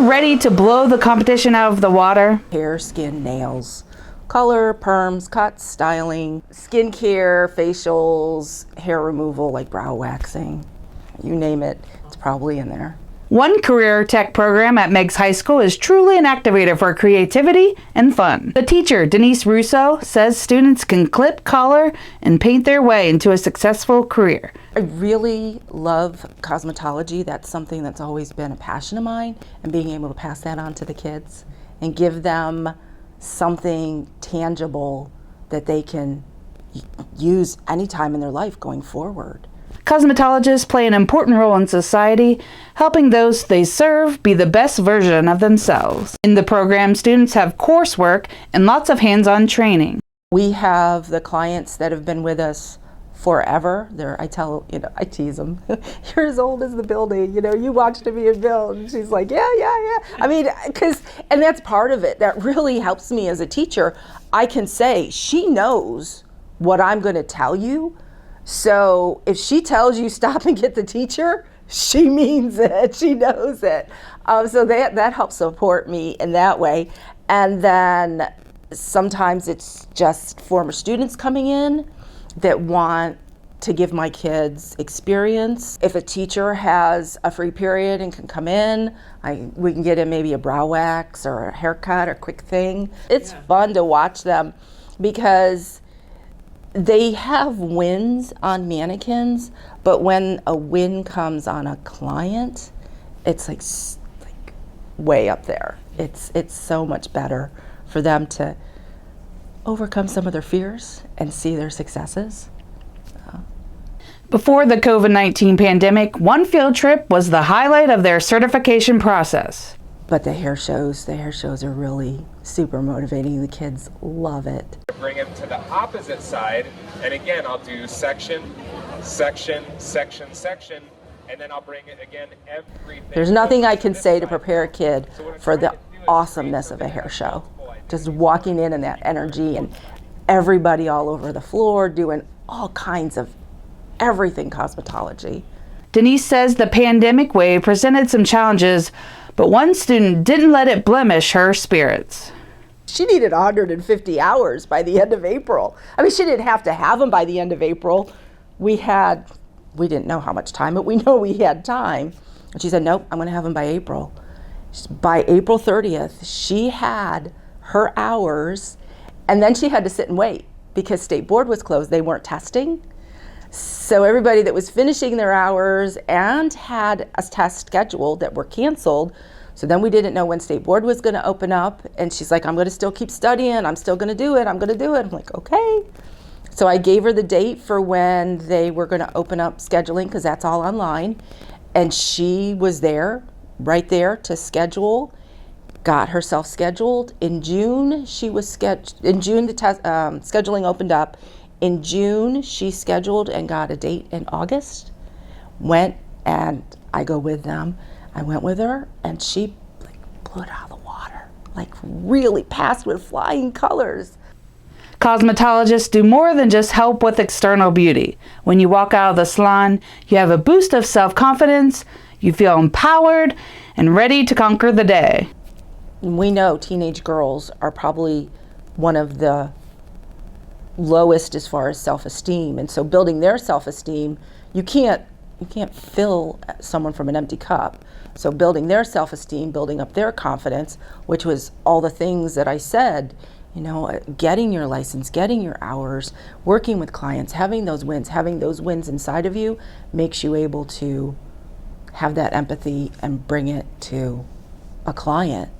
ready to blow the competition out of the water? Hair, skin, nails, color, perms, cuts, styling, skincare, facials, hair removal like brow waxing. You name it, it's probably in there. One career tech program at Meigs High School is truly an activator for creativity and fun. The teacher, Denise Russo, says students can clip, color, and paint their way into a successful career. I really love cosmetology. That's something that's always been a passion of mine, and being able to pass that on to the kids and give them something tangible that they can use anytime in their life going forward. Cosmetologists play an important role in society, helping those they serve be the best version of themselves. In the program, students have coursework and lots of hands-on training. We have the clients that have been with us forever. I tease them, you're as old as the building, you watched me and build. And she's like, yeah. I mean, and that's part of it. That really helps me as a teacher. I can say, she knows what I'm going to tell you. So if she tells you stop and get the teacher, she means it, she knows it. So that helps support me in that way. And then sometimes it's just former students coming in that want to give my kids experience. If a teacher has a free period and can come in, we can get in maybe a brow wax or a haircut or quick thing. It's fun to watch them because they have wins on mannequins, but when a win comes on a client, it's like way up there. It's so much better for them to overcome some of their fears and see their successes. Before the COVID-19 pandemic, one field trip was the highlight of their certification process. But the hair shows are really super motivating. The kids love it. Bring them to the opposite side, and again, I'll do section, section, section, section, and then I'll bring it again everything. There's nothing I can say to prepare a kid for the awesomeness of a hair show. Just walking in that energy and everybody all over the floor doing all kinds of everything cosmetology. Denise says the pandemic wave presented some challenges, but one student didn't let it blemish her spirits. She needed 150 hours by the end of April. I mean, she didn't have to have them by the end of April. We didn't know how much time, but we know we had time. And she said, nope, I'm gonna have them by April. By April 30th, she had her hours, and then she had to sit and wait because state board was closed. They weren't testing. So everybody that was finishing their hours and had a test scheduled that were canceled. So then we didn't know when state board was going to open up. And she's like, I'm going to still keep studying. I'm still going to do it. I'm going to do it. I'm like, okay. So I gave her the date for when they were going to open up scheduling because that's all online. And she was there, right there to schedule, got herself scheduled. In June, she was in June, the scheduling opened up. In June, she scheduled and got a date in August. Went, and I go with them. I went with her, and she blew it out of the water. Really passed with flying colors. Cosmetologists do more than just help with external beauty. When you walk out of the salon, you have a boost of self-confidence, you feel empowered and ready to conquer the day. We know teenage girls are probably one of the lowest as far as self-esteem, and so building their self-esteem, you can't fill someone from an empty cup. So building their self-esteem, building up their confidence, which was all the things that I said, getting your license, getting your hours, working with clients, having those wins inside of you makes you able to have that empathy and bring it to a client.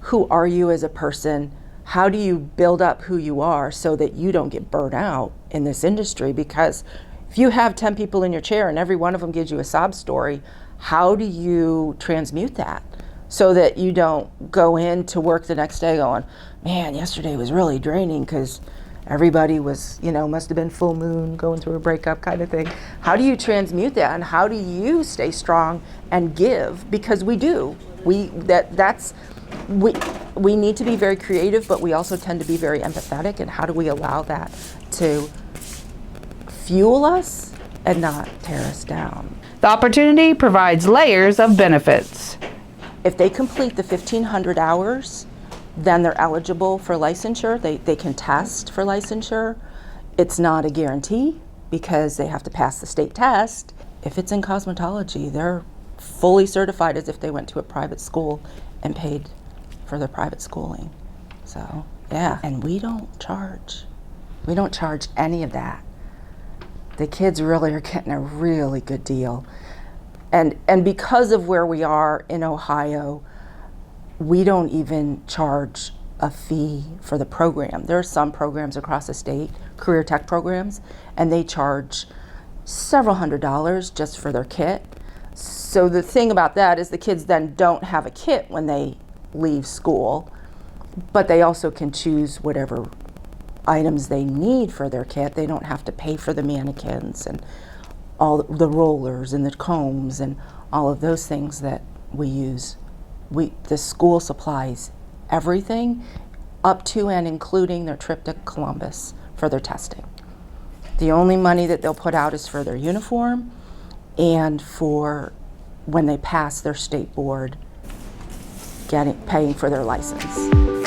Who are you as a person? How do you build up who you are so that you don't get burnt out in this industry? Because if you have 10 people in your chair and every one of them gives you a sob story, how do you transmute that so that you don't go in to work the next day going, man, yesterday was really draining because everybody was, must have been full moon, going through a breakup kind of thing. How do you transmute that, and how do you stay strong and give? Because we do. We need to be very creative, but we also tend to be very empathetic, and how do we allow that to fuel us and not tear us down? The opportunity provides layers of benefits. If they complete the 1,500 hours, then they're eligible for licensure. They can test for licensure. It's not a guarantee because they have to pass the state test. If it's in cosmetology, they're fully certified as if they went to a private school and paid for their private schooling. So, yeah, and we don't charge. We don't charge any of that. The kids really are getting a really good deal. And because of where we are in Ohio, we don't even charge a fee for the program. There are some programs across the state, career tech programs, and they charge several $100s just for their kit. So the thing about that is the kids then don't have a kit when they leave school, but they also can choose whatever items they need for their kit. They don't have to pay for the mannequins and all the rollers and the combs and all of those things that we use. The school supplies everything up to and including their trip to Columbus for their testing. The only money that they'll put out is for their uniform and for when they pass their state board, paying for their license.